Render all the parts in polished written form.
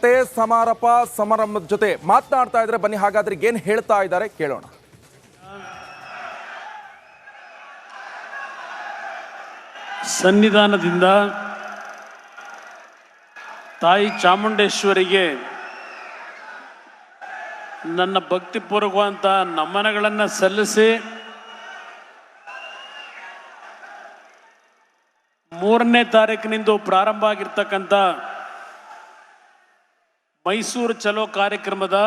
ಜೊತೆ ಸಮಾರಂಭದ ಜೊತೆ ಮಾತನಾಡ್ತಾ ಇದ್ದಾರೆ. ಬನ್ನಿ ಹಾಗಾದ್ರೆ ಏನು ಹೇಳ್ತಾ ಇದ್ದಾರೆ ಕೇಳೋಣ. ಸನ್ನಿಧಾನದಿಂದ ತಾಯಿ ಚಾಮುಂಡೇಶ್ವರಿಗೆ ನನ್ನ ಭಕ್ತಿಪೂರ್ವಕವಾದ ನಮನಗಳನ್ನು ಸಲ್ಲಿಸಿ 3ನೇ ತಾರೀಕಿನಿಂದ ಪ್ರಾರಂಭ ಆಗಿರ್ತಕ್ಕಂಥ ಮೈಸೂರು ಚಲೋ ಕಾರ್ಯಕ್ರಮದ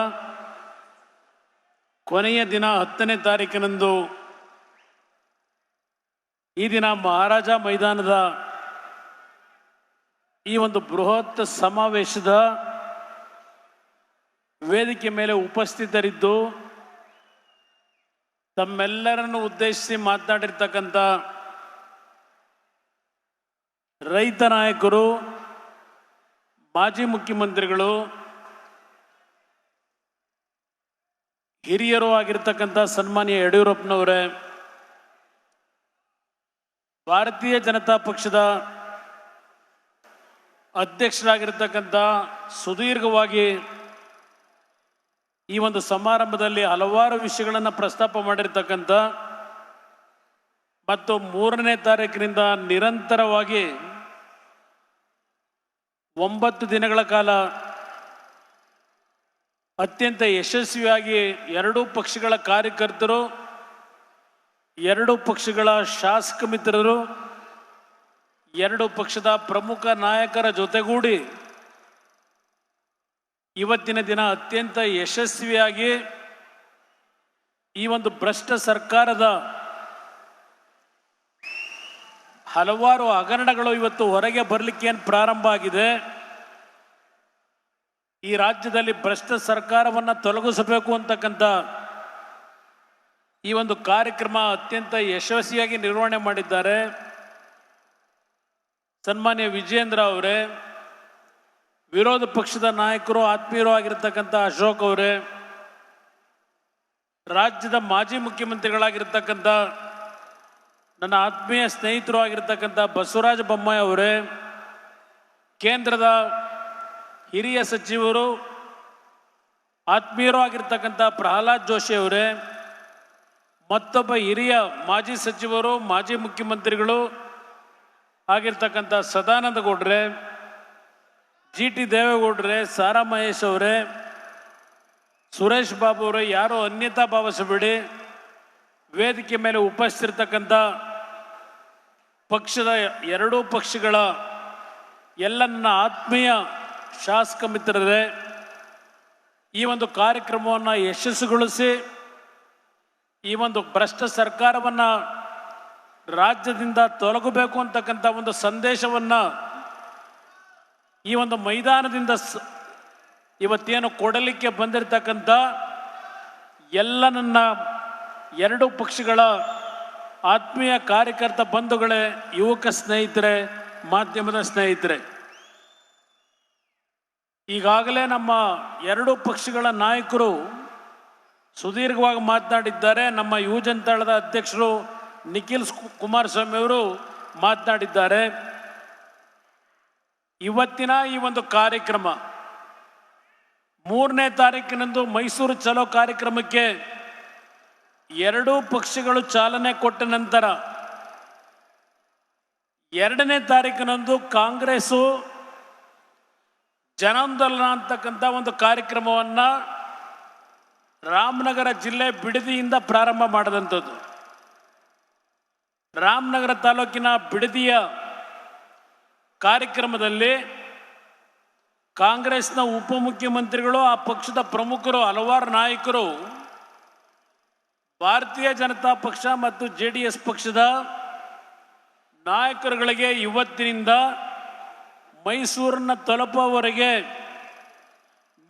ಕೊನೆಯ ದಿನ 10ನೇ ತಾರೀಕಿನಂದು ಈ ದಿನ ಮಹಾರಾಜ ಮೈದಾನದ ಈ ಒಂದು ಬೃಹತ್ ಸಮಾವೇಶದ ವೇದಿಕೆ ಮೇಲೆ ಉಪಸ್ಥಿತರಿದ್ದು ತಮ್ಮೆಲ್ಲರನ್ನು ಉದ್ದೇಶಿಸಿ ಮಾತನಾಡಿರ್ತಕ್ಕಂಥ ರೈತ ನಾಯಕರು, ಮಾಜಿ ಮುಖ್ಯಮಂತ್ರಿಗಳು, ಹಿರಿಯರು ಆಗಿರ್ತಕ್ಕಂಥ ಸನ್ಮಾನ್ಯ ಯಡಿಯೂರಪ್ಪನವರೇ, ಭಾರತೀಯ ಜನತಾ ಪಕ್ಷದ ಅಧ್ಯಕ್ಷರಾಗಿರ್ತಕ್ಕಂಥ ಸುದೀರ್ಘವಾಗಿ ಈ ಒಂದು ಸಮಾರಂಭದಲ್ಲಿ ಹಲವಾರು ವಿಷಯಗಳನ್ನು ಪ್ರಸ್ತಾಪ ಮಾಡಿರ್ತಕ್ಕಂಥ ಮತ್ತು 3ನೇ ತಾರೀಕಿನಿಂದ ನಿರಂತರವಾಗಿ 9 ದಿನಗಳ ಕಾಲ ಅತ್ಯಂತ ಯಶಸ್ವಿಯಾಗಿ ಎರಡೂ ಪಕ್ಷಗಳ ಕಾರ್ಯಕರ್ತರು, ಎರಡೂ ಪಕ್ಷಗಳ ಶಾಸಕ ಮಿತ್ರರು, ಎರಡೂ ಪಕ್ಷದ ಪ್ರಮುಖ ನಾಯಕರ ಜೊತೆಗೂಡಿ ಇವತ್ತಿನ ದಿನ ಅತ್ಯಂತ ಯಶಸ್ವಿಯಾಗಿ ಈ ಒಂದು ಭ್ರಷ್ಟ ಸರ್ಕಾರದ ಹಲವಾರು ಹಗರಣಗಳು ಇವತ್ತು ಹೊರಗೆ ಬರಲಿಕ್ಕೆ ಏನು ಪ್ರಾರಂಭ ಆಗಿದೆ. ಈ ರಾಜ್ಯದಲ್ಲಿ ಭ್ರಷ್ಟ ಸರ್ಕಾರವನ್ನು ತೊಲಗಿಸಬೇಕು ಅಂತಕ್ಕಂಥ ಈ ಒಂದು ಕಾರ್ಯಕ್ರಮ ಅತ್ಯಂತ ಯಶಸ್ವಿಯಾಗಿ ನಿರ್ವಹಣೆ ಮಾಡಿದ್ದಾರೆ. ಸನ್ಮಾನ್ಯ ವಿಜೇಂದ್ರ ಅವರೇ, ವಿರೋಧ ಪಕ್ಷದ ನಾಯಕರು, ಆತ್ಮೀಯರು ಆಗಿರ್ತಕ್ಕಂಥ ಅಶೋಕ್ ಅವರೇ, ರಾಜ್ಯದ ಮಾಜಿ ಮುಖ್ಯಮಂತ್ರಿಗಳಾಗಿರ್ತಕ್ಕಂಥ ನನ್ನ ಆತ್ಮೀಯ ಸ್ನೇಹಿತರು ಆಗಿರ್ತಕ್ಕಂಥ ಬಸವರಾಜ ಬೊಮ್ಮಾಯಿ ಅವರೇ, ಕೇಂದ್ರದ ಹಿರಿಯ ಸಚಿವರು, ಆತ್ಮೀಯರು ಆಗಿರ್ತಕ್ಕಂಥ ಪ್ರಹ್ಲಾದ್ ಜೋಶಿ ಅವರೇ, ಮತ್ತೊಬ್ಬ ಹಿರಿಯ ಮಾಜಿ ಸಚಿವರು, ಮಾಜಿ ಮುಖ್ಯಮಂತ್ರಿಗಳು ಆಗಿರ್ತಕ್ಕಂಥ ಸದಾನಂದ ಗೌಡ್ರೆ, GT ದೇವೇಗೌಡ್ರೆ, ಸಾರಾ ಮಹೇಶ್ ಅವರೇ, ಸುರೇಶ್ ಬಾಬು ಅವರೇ, ಯಾರು ಅನ್ಯತಾ ಭಾವಿಸಬೇಡಿ. ವೇದಿಕೆ ಮೇಲೆ ಉಪಸ್ಥಿತಿರ್ತಕ್ಕಂಥ ಪಕ್ಷದ ಎರಡೂ ಪಕ್ಷಗಳ ಎಲ್ಲ ನನ್ನ ಆತ್ಮೀಯ ಶಾಸಕ ಮಿತ್ರರೇ, ಈ ಒಂದು ಕಾರ್ಯಕ್ರಮವನ್ನು ಯಶಸ್ವಿಗೊಳಿಸಿ ಈ ಒಂದು ಭ್ರಷ್ಟ ಸರ್ಕಾರವನ್ನು ರಾಜ್ಯದಿಂದ ತೊಲಗಬೇಕು ಅಂತಕ್ಕಂಥ ಒಂದು ಸಂದೇಶವನ್ನು ಈ ಒಂದು ಮೈದಾನದಿಂದ ಇವತ್ತೇನು ಕೊಡಲಿಕ್ಕೆ ಬಂದಿರತಕ್ಕಂಥ ಎಲ್ಲ ನನ್ನ ಎರಡೂ ಪಕ್ಷಗಳ ಆತ್ಮೀಯ ಕಾರ್ಯಕರ್ತ ಬಂಧುಗಳೇ, ಯುವಕ ಸ್ನೇಹಿತರೆ, ಮಾಧ್ಯಮದ ಸ್ನೇಹಿತರೆ, ಈಗಾಗಲೇ ನಮ್ಮ ಎರಡೂ ಪಕ್ಷಗಳ ನಾಯಕರು ಸುದೀರ್ಘವಾಗಿ ಮಾತನಾಡಿದ್ದಾರೆ. ನಮ್ಮ ಯುವಜನತಾಳದ ಅಧ್ಯಕ್ಷರು ನಿಖಿಲ್ ಕುಮಾರಸ್ವಾಮಿ ಅವರು ಮಾತನಾಡಿದ್ದಾರೆ. ಇವತ್ತಿನ ಈ ಒಂದು ಕಾರ್ಯಕ್ರಮ 3ನೇ ತಾರೀಕಿನಂದು ಮೈಸೂರು ಚಲೋ ಕಾರ್ಯಕ್ರಮಕ್ಕೆ ಎರಡೂ ಪಕ್ಷಗಳು ಚಾಲನೆ ಕೊಟ್ಟ ನಂತರ 2ನೇ ತಾರೀಕಿನಂದು ಕಾಂಗ್ರೆಸ್ಸು ಜನಾಂದೋಲನ ಅಂತಕ್ಕಂಥ ಒಂದು ಕಾರ್ಯಕ್ರಮವನ್ನು ರಾಮನಗರ ಜಿಲ್ಲೆ ಬಿಡದಿಯಿಂದ ಪ್ರಾರಂಭ ಮಾಡಿದಂಥದ್ದು. ರಾಮನಗರ ತಾಲೂಕಿನ ಬಿಡದಿಯ ಕಾರ್ಯಕ್ರಮದಲ್ಲಿ ಕಾಂಗ್ರೆಸ್ನ ಉಪಮುಖ್ಯಮಂತ್ರಿಗಳು, ಆ ಪಕ್ಷದ ಪ್ರಮುಖರು, ಹಲವಾರು ನಾಯಕರು, ಭಾರತೀಯ ಜನತಾ ಪಕ್ಷ ಮತ್ತು JDS ಪಕ್ಷದ ನಾಯಕರುಗಳಿಗೆ ಇವತ್ತಿನಿಂದ ಮೈಸೂರನ್ನು ತಲುಪುವವರೆಗೆ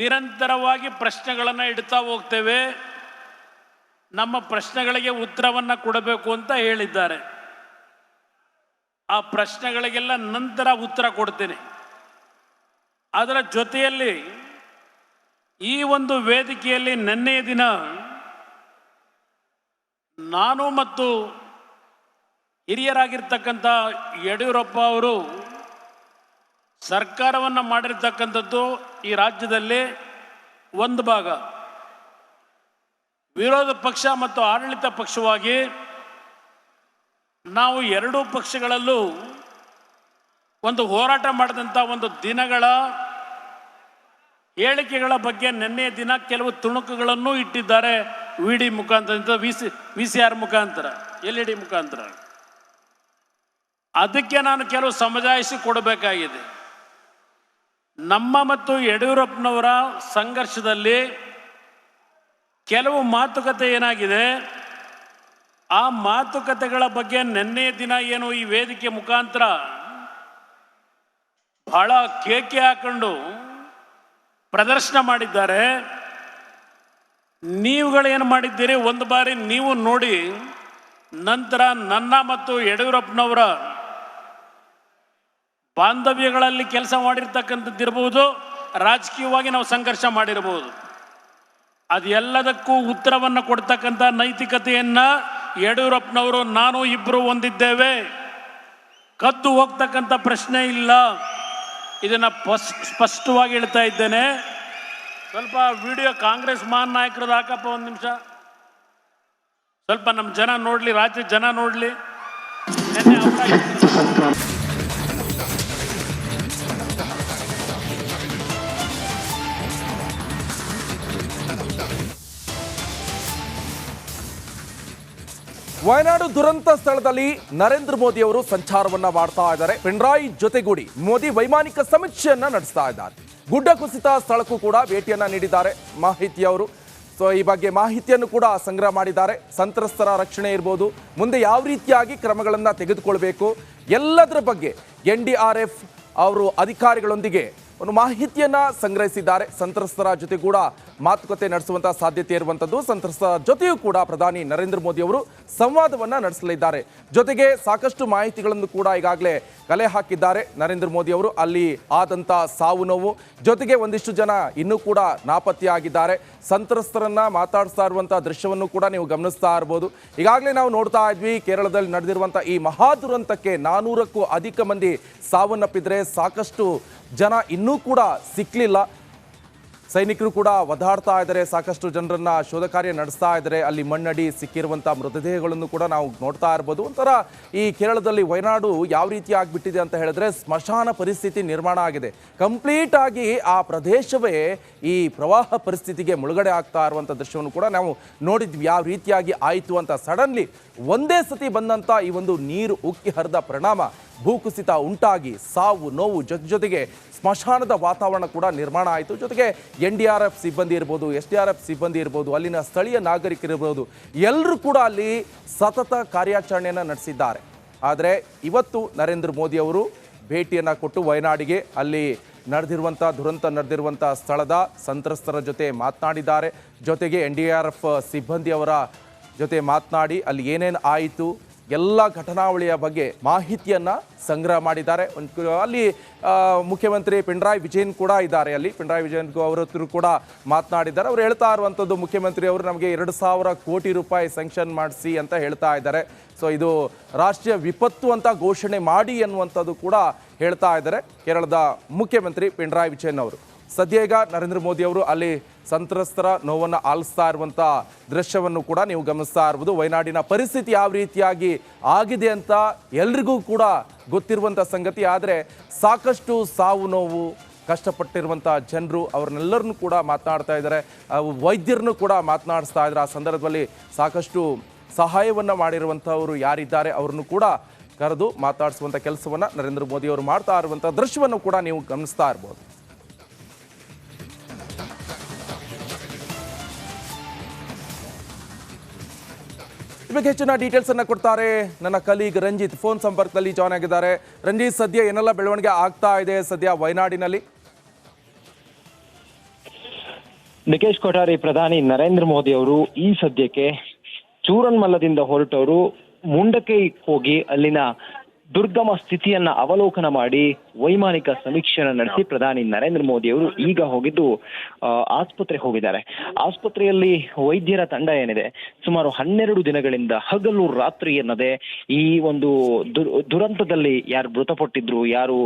ನಿರಂತರವಾಗಿ ಪ್ರಶ್ನೆಗಳನ್ನು ಇಡ್ತಾ ಹೋಗ್ತೇವೆ, ನಮ್ಮ ಪ್ರಶ್ನೆಗಳಿಗೆ ಉತ್ತರವನ್ನು ಕೊಡಬೇಕು ಅಂತ ಹೇಳಿದ್ದಾರೆ. ಆ ಪ್ರಶ್ನೆಗಳಿಗೆಲ್ಲ ನಂತರ ಉತ್ತರ ಕೊಡ್ತೇನೆ. ಅದರ ಜೊತೆಯಲ್ಲಿ ಈ ಒಂದು ವೇದಿಕೆಯಲ್ಲಿ ನಿನ್ನೆಯ ದಿನ ನಾನು ಮತ್ತು ಹಿರಿಯರಾಗಿರ್ತಕ್ಕಂಥ ಯಡಿಯೂರಪ್ಪ ಅವರು ಸರ್ಕಾರವನ್ನು ಮಾಡಿರ್ತಕ್ಕಂಥದ್ದು ಈ ರಾಜ್ಯದಲ್ಲಿ ಒಂದು ಭಾಗ, ವಿರೋಧ ಪಕ್ಷ ಮತ್ತು ಆಡಳಿತ ಪಕ್ಷವಾಗಿ ನಾವು ಎರಡೂ ಪಕ್ಷಗಳಲ್ಲೂ ಒಂದು ಹೋರಾಟ ಮಾಡಿದಂಥ ಒಂದು ದಿನಗಳ ಹೇಳಿಕೆಗಳ ಬಗ್ಗೆ ನಿನ್ನೆ ದಿನ ಕೆಲವು ತುಣುಕುಗಳನ್ನು ಇಟ್ಟಿದ್ದಾರೆ. ವಿಡಿ ಮುಖಾಂತರ, VCR ಮುಖಾಂತರ, LED ಮುಖಾಂತರ. ಅದಕ್ಕೆ ನಾನು ಕೆಲವು ಸಮಜಾಯಿಸಿ ಕೊಡಬೇಕಾಗಿದೆ. ನಮ್ಮ ಮತ್ತು ಯಡಿಯೂರಪ್ಪನವರ ಸಂಘರ್ಷದಲ್ಲಿ ಕೆಲವು ಮಾತುಕತೆ ಏನಾಗಿದೆ, ಆ ಮಾತುಕತೆಗಳ ಬಗ್ಗೆ ನಿನ್ನೆ ದಿನ ಏನು ಈ ವೇದಿಕೆ ಮುಖಾಂತರ ಬಹಳ ಕೇಕೆ ಹಾಕೊಂಡು ಪ್ರದರ್ಶನ ಮಾಡಿದ್ದಾರೆ. ನೀವುಗಳೇನು ಮಾಡಿದ್ದೀರಿ ಒಂದು ಬಾರಿ ನೀವು ನೋಡಿ, ನಂತರ ನನ್ನ ಮತ್ತು ಯಡಿಯೂರಪ್ಪನವರ ಬಾಂಧವ್ಯಗಳಲ್ಲಿ ಕೆಲಸ ಮಾಡಿರ್ತಕ್ಕಂಥದ್ದಿರಬಹುದು, ರಾಜಕೀಯವಾಗಿ ನಾವು ಸಂಘರ್ಷ ಮಾಡಿರಬಹುದು. ಅದೆಲ್ಲದಕ್ಕೂ ಉತ್ತರವನ್ನು ಕೊಡ್ತಕ್ಕಂಥ ನೈತಿಕತೆಯನ್ನು ಯಡಿಯೂರಪ್ಪನವರು ನಾನು ಇಬ್ಬರು ಹೊಂದಿದ್ದೇವೆ. ಕದ್ದು ಹೋಗ್ತಕ್ಕಂಥ ಪ್ರಶ್ನೆ ಇಲ್ಲ. ಇದನ್ನು ಸ್ಪಷ್ಟವಾಗಿ ಹೇಳ್ತಾ ಇದ್ದೇನೆ. ಸ್ವಲ್ಪ ವಿಡಿಯೋ ಕಾಂಗ್ರೆಸ್ ಮಹಾನ್ ನಾಯಕರದ್ದು ಹಾಕಪ್ಪ, ಒಂದು ನಿಮಿಷ. ಸ್ವಲ್ಪ ನಮ್ಮ ಜನ ನೋಡಲಿ, ರಾಜ್ಯ ಜನ ನೋಡಲಿ. ವಯನಾಡು ದುರಂತ ಸ್ಥಳದಲ್ಲಿ ನರೇಂದ್ರ ಮೋದಿ ಅವರು ಸಂಚಾರವನ್ನ ಮಾಡ್ತಾ ಇದ್ದಾರೆ. ಪಿಣರಾಯಿ ಜೊತೆಗೂಡಿ ಮೋದಿ ವೈಮಾನಿಕ ಸಮೀಕ್ಷೆಯನ್ನ ನಡೆಸ್ತಾ ಇದ್ದಾರೆ. ಗುಡ್ಡ ಕುಸಿತ ಸ್ಥಳಕ್ಕೂ ಕೂಡ ಭೇಟಿಯನ್ನ ನೀಡಿದ್ದಾರೆ ಮಾಹಿತಿಯವರು. ಸೊ ಈ ಬಗ್ಗೆ ಮಾಹಿತಿಯನ್ನು ಕೂಡ ಸಂಗ್ರಹ ಮಾಡಿದ್ದಾರೆ. ಸಂತ್ರಸ್ತರ ರಕ್ಷಣೆ ಇರ್ಬೋದು, ಮುಂದೆ ಯಾವ ರೀತಿಯಾಗಿ ಕ್ರಮಗಳನ್ನು ತೆಗೆದುಕೊಳ್ಬೇಕು, ಎಲ್ಲದರ ಬಗ್ಗೆ NDRF ಅವರು ಅಧಿಕಾರಿಗಳೊಂದಿಗೆ ಒಂದು ಮಾಹಿತಿಯನ್ನ ಸಂಗ್ರಹಿಸಿದ್ದಾರೆ. ಸಂತ್ರಸ್ತರ ಜೊತೆ ಕೂಡ ಮಾತುಕತೆ ನಡೆಸುವಂತಹ ಸಾಧ್ಯತೆ ಇರುವಂಥದ್ದು. ಸಂತ್ರಸ್ತರ ಜೊತೆಯೂ ಕೂಡ ಪ್ರಧಾನಿ ನರೇಂದ್ರ ಮೋದಿ ಅವರು ಸಂವಾದವನ್ನ ನಡೆಸಲಿದ್ದಾರೆ. ಜೊತೆಗೆ ಸಾಕಷ್ಟು ಮಾಹಿತಿಗಳನ್ನು ಕೂಡ ಈಗಾಗಲೇ ಕಲೆ ಹಾಕಿದ್ದಾರೆ ನರೇಂದ್ರ ಮೋದಿ ಅವರು. ಅಲ್ಲಿ ಆದಂಥ ಸಾವು ನೋವು, ಜೊತೆಗೆ ಒಂದಿಷ್ಟು ಜನ ಇನ್ನೂ ಕೂಡ ನಾಪತ್ತೆಯಾಗಿದ್ದಾರೆ. ಸಂತ್ರಸ್ತರನ್ನ ಮಾತಾಡಿಸ್ತಾ ಇರುವಂಥ ದೃಶ್ಯವನ್ನು ಕೂಡ ನೀವು ಗಮನಿಸ್ತಾ ಇರ್ಬೋದು. ಈಗಾಗಲೇ ನಾವು ನೋಡ್ತಾ ಇದ್ವಿ, ಕೇರಳದಲ್ಲಿ ನಡೆದಿರುವಂಥ ಈ ಮಹಾ ದುರಂತಕ್ಕೆ 400ಕ್ಕೂ ಅಧಿಕ ಮಂದಿ ಸಾವನ್ನಪ್ಪಿದ್ರೆ, ಸಾಕಷ್ಟು ಜನ ಇನ್ನೂ ಕೂಡ ಸಿಕ್ಕಲಿಲ್ಲ. ಸೈನಿಕರು ಕೂಡ ಒದ್ದಾಡ್ತಾ ಇದ್ದಾರೆ, ಸಾಕಷ್ಟು ಜನರನ್ನ ಶೋಧ ಕಾರ್ಯ ನಡೆಸ್ತಾ ಇದ್ದಾರೆ. ಅಲ್ಲಿ ಮಣ್ಣಡಿ ಸಿಕ್ಕಿರುವಂಥ ಮೃತದೇಹಗಳನ್ನು ಕೂಡ ನಾವು ನೋಡ್ತಾ ಇರ್ಬೋದು. ಒಂಥರ ಈ ಕೇರಳದಲ್ಲಿ ವಯನಾಡು ಯಾವ ರೀತಿ ಆಗಿಬಿಟ್ಟಿದೆ ಅಂತ ಹೇಳಿದ್ರೆ, ಸ್ಮಶಾನ ಪರಿಸ್ಥಿತಿ ನಿರ್ಮಾಣ ಆಗಿದೆ. ಕಂಪ್ಲೀಟ್ ಆಗಿ ಆ ಪ್ರದೇಶವೇ ಈ ಪ್ರವಾಹ ಪರಿಸ್ಥಿತಿಗೆ ಮುಳುಗಡೆ ಆಗ್ತಾ ಇರುವಂಥ ದೃಶ್ಯವನ್ನು ಕೂಡ ನಾವು ನೋಡಿದ್ವಿ. ಯಾವ ರೀತಿಯಾಗಿ ಆಯಿತು ಅಂತ ಸಡನ್ಲಿ ಒಂದೇ ಸತಿ ಬಂದಂಥ ಈ ಒಂದು ನೀರು ಉಕ್ಕಿ ಹರಿದ ಪರಿಣಾಮ ಭೂಕುಸಿತ ಉಂಟಾಗಿ ಸಾವು ನೋವು ಜೊತೆಗೆ ಸ್ಮಶಾನದ ವಾತಾವರಣ ಕೂಡ ನಿರ್ಮಾಣ ಆಯಿತು. ಜೊತೆಗೆ NDRF ಸಿಬ್ಬಂದಿ ಇರ್ಬೋದು, SDRF ಸಿಬ್ಬಂದಿ ಇರ್ಬೋದು, ಅಲ್ಲಿನ ಸ್ಥಳೀಯ ನಾಗರಿಕರಿರ್ಬೋದು, ಎಲ್ಲರೂ ಕೂಡ ಅಲ್ಲಿ ಸತತ ಕಾರ್ಯಾಚರಣೆಯನ್ನು ನಡೆಸಿದ್ದಾರೆ. ಆದರೆ ಇವತ್ತು ನರೇಂದ್ರ ಮೋದಿ ಅವರು ಭೇಟಿಯನ್ನು ಕೊಟ್ಟು ವಯನಾಡಿಗೆ, ಅಲ್ಲಿ ದುರಂತ ನಡೆದಿರುವಂಥ ಸ್ಥಳದ ಸಂತ್ರಸ್ತರ ಜೊತೆ ಮಾತನಾಡಿದ್ದಾರೆ. ಜೊತೆಗೆ NDRF ಸಿಬ್ಬಂದಿಯವರ ಜೊತೆ ಮಾತನಾಡಿ ಅಲ್ಲಿ ಏನೇನು ಆಯಿತು ಎಲ್ಲ ಘಟನಾವಳಿಯ ಬಗ್ಗೆ ಮಾಹಿತಿಯನ್ನು ಸಂಗ್ರಹ ಮಾಡಿದ್ದಾರೆ. ಅಲ್ಲಿ ಮುಖ್ಯಮಂತ್ರಿ ಪಿಣರಾಯಿ ವಿಜಯನ್ ಕೂಡ ಇದ್ದಾರೆ. ಅಲ್ಲಿ ಪಿಣರಾಯಿ ವಿಜಯನ್ ಅವರ ಹತ್ರ ಕೂಡ ಮಾತನಾಡಿದ್ದಾರೆ. ಅವರು ಹೇಳ್ತಾ ಇರುವಂಥದ್ದು, ಮುಖ್ಯಮಂತ್ರಿ ಅವರು ನಮಗೆ 2,000 ಕೋಟಿ ರೂಪಾಯಿ ಸ್ಯಾಂಕ್ಷನ್ ಮಾಡಿಸಿ ಅಂತ ಹೇಳ್ತಾ ಇದ್ದಾರೆ. ಸೊ ಇದು ರಾಷ್ಟ್ರೀಯ ವಿಪತ್ತು ಅಂತ ಘೋಷಣೆ ಮಾಡಿ ಅನ್ನುವಂಥದ್ದು ಕೂಡ ಹೇಳ್ತಾ ಇದ್ದಾರೆ ಕೇರಳದ ಮುಖ್ಯಮಂತ್ರಿ ಪಿಣರಾಯಿ ವಿಜಯನ್ ಅವರು. ಸದ್ಯ ಈಗ ನರೇಂದ್ರ ಮೋದಿ ಅವರು ಅಲ್ಲಿ ಸಂತ್ರಸ್ತರ ನೋವನ್ನು ಆಲಿಸ್ತಾ ಇರುವಂಥ ದೃಶ್ಯವನ್ನು ಕೂಡ ನೀವು ಗಮನಿಸ್ತಾ ಇರ್ಬೋದು. ವಯನಾಡಿನ ಪರಿಸ್ಥಿತಿ ಯಾವ ರೀತಿಯಾಗಿ ಆಗಿದೆ ಅಂತ ಎಲ್ರಿಗೂ ಕೂಡ ಗೊತ್ತಿರುವಂಥ ಸಂಗತಿ. ಆದರೆ ಸಾಕಷ್ಟು ಸಾವು ನೋವು ಕಷ್ಟಪಟ್ಟಿರುವಂಥ ಜನರು, ಅವ್ರನ್ನೆಲ್ಲರನ್ನೂ ಕೂಡ ಮಾತನಾಡ್ತಾ ಇದ್ದಾರೆ. ವೈದ್ಯರನ್ನು ಕೂಡ ಮಾತನಾಡಿಸ್ತಾ ಇದ್ದಾರೆ. ಆ ಸಂದರ್ಭದಲ್ಲಿ ಸಾಕಷ್ಟು ಸಹಾಯವನ್ನು ಮಾಡಿರುವಂಥವರು ಯಾರಿದ್ದಾರೆ ಅವ್ರನ್ನು ಕೂಡ ಕರೆದು ಮಾತಾಡಿಸುವಂಥ ಕೆಲಸವನ್ನು ನರೇಂದ್ರ ಮೋದಿ ಅವರು ಮಾಡ್ತಾ ಇರುವಂಥ ದೃಶ್ಯವನ್ನು ಕೂಡ ನೀವು ಗಮನಿಸ್ತಾ ಇರ್ಬೋದು. ಈ ಬಗ್ಗೆ ಹೆಚ್ಚಿನ ಡೀಟೇಲ್ಸ್ ಅನ್ನ ಕೊಡ್ತಾರೆ ನನ್ನ ಕಲೀಗ್ ರಂಜಿತ್, ಫೋನ್ ಸಂಪರ್ಕದಲ್ಲಿ ಜಾಯ್ನ್ ಆಗಿದ್ದಾರೆ. ರಂಜಿತ್, ಸದ್ಯ ಏನೆಲ್ಲ ಬೆಳವಣಿಗೆ ಆಗ್ತಾ ಇದೆ ಸದ್ಯ ವಯನಾಡಿನಲ್ಲಿ? ನಿಕೇಶ್ ಕೊಠಾರಿ, ಪ್ರಧಾನಿ ನರೇಂದ್ರ ಮೋದಿ ಅವರು ಈ ಸದ್ಯಕ್ಕೆ ಚೂರನ್ಮಲ್ಲದಿಂದ ಹೊರಟವರು ಮುಂಡಕೈ ಹೋಗಿ ಅಲ್ಲಿನ ದುರ್ಗಮ ಸ್ಥಿತಿಯನ್ನ ಅವಲೋಕನ ಮಾಡಿ ವೈಮಾನಿಕ ಸಮೀಕ್ಷೆಯನ್ನು ನಡೆಸಿ ಪ್ರಧಾನಿ ನರೇಂದ್ರ ಮೋದಿ ಅವರು ಈಗ ಹೋಗಿದ್ದು ಆಸ್ಪತ್ರೆ ಹೋಗಿದ್ದಾರೆ. ಆಸ್ಪತ್ರೆಯಲ್ಲಿ ವೈದ್ಯರ ತಂಡ ಏನಿದೆ ಸುಮಾರು 12 ದಿನಗಳಿಂದ ಹಗಲು ರಾತ್ರಿ ಎನ್ನದೆ ಈ ಒಂದು ದುರಂತದಲ್ಲಿ ಯಾರು ಮೃತಪಟ್ಟಿದ್ರು, ಯಾರು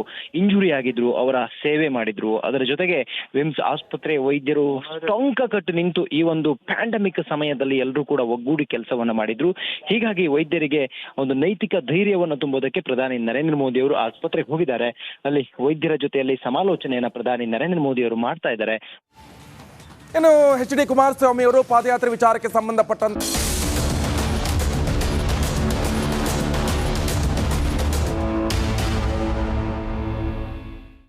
ಇಂಜುರಿ ಆಗಿದ್ರು ಅವರ ಸೇವೆ ಮಾಡಿದ್ರು. ಅದರ ಜೊತೆಗೆ ವಿಮ್ಸ್ ಆಸ್ಪತ್ರೆ ವೈದ್ಯರು ಟೊಂಕ ಕಟ್ಟು ನಿಂತು ಈ ಒಂದು ಪ್ಯಾಂಡಮಿಕ್ ಸಮಯದಲ್ಲಿ ಎಲ್ಲರೂ ಕೂಡ ಒಗ್ಗೂಡಿ ಕೆಲಸವನ್ನ ಮಾಡಿದ್ರು. ಹೀಗಾಗಿ ವೈದ್ಯರಿಗೆ ಒಂದು ನೈತಿಕ ಧೈರ್ಯವನ್ನು ತುಂಬುವುದಕ್ಕೆ ಪ್ರಧಾನಿ ನರೇಂದ್ರ ಮೋದಿ ಅವರು ಆಸ್ಪತ್ರೆಗೆ ಹೋಗಿದ್ದಾರೆ. ಅಲ್ಲಿ ವೈದ್ಯರ ಜೊತೆಯಲ್ಲಿ ಸಮಾಲೋಚನೆಯನ್ನ ಪ್ರಧಾನಿ ನರೇಂದ್ರ ಮೋದಿ ಅವರು ಮಾಡ್ತಾ ಇದ್ದಾರೆ. ಇನ್ನು ಎಚ್ ಡಿ ಕುಮಾರಸ್ವಾಮಿ ಅವರು ಪಾದಯಾತ್ರೆ ವಿಚಾರಕ್ಕೆ ಸಂಬಂಧಪಟ್ಟಂತೆ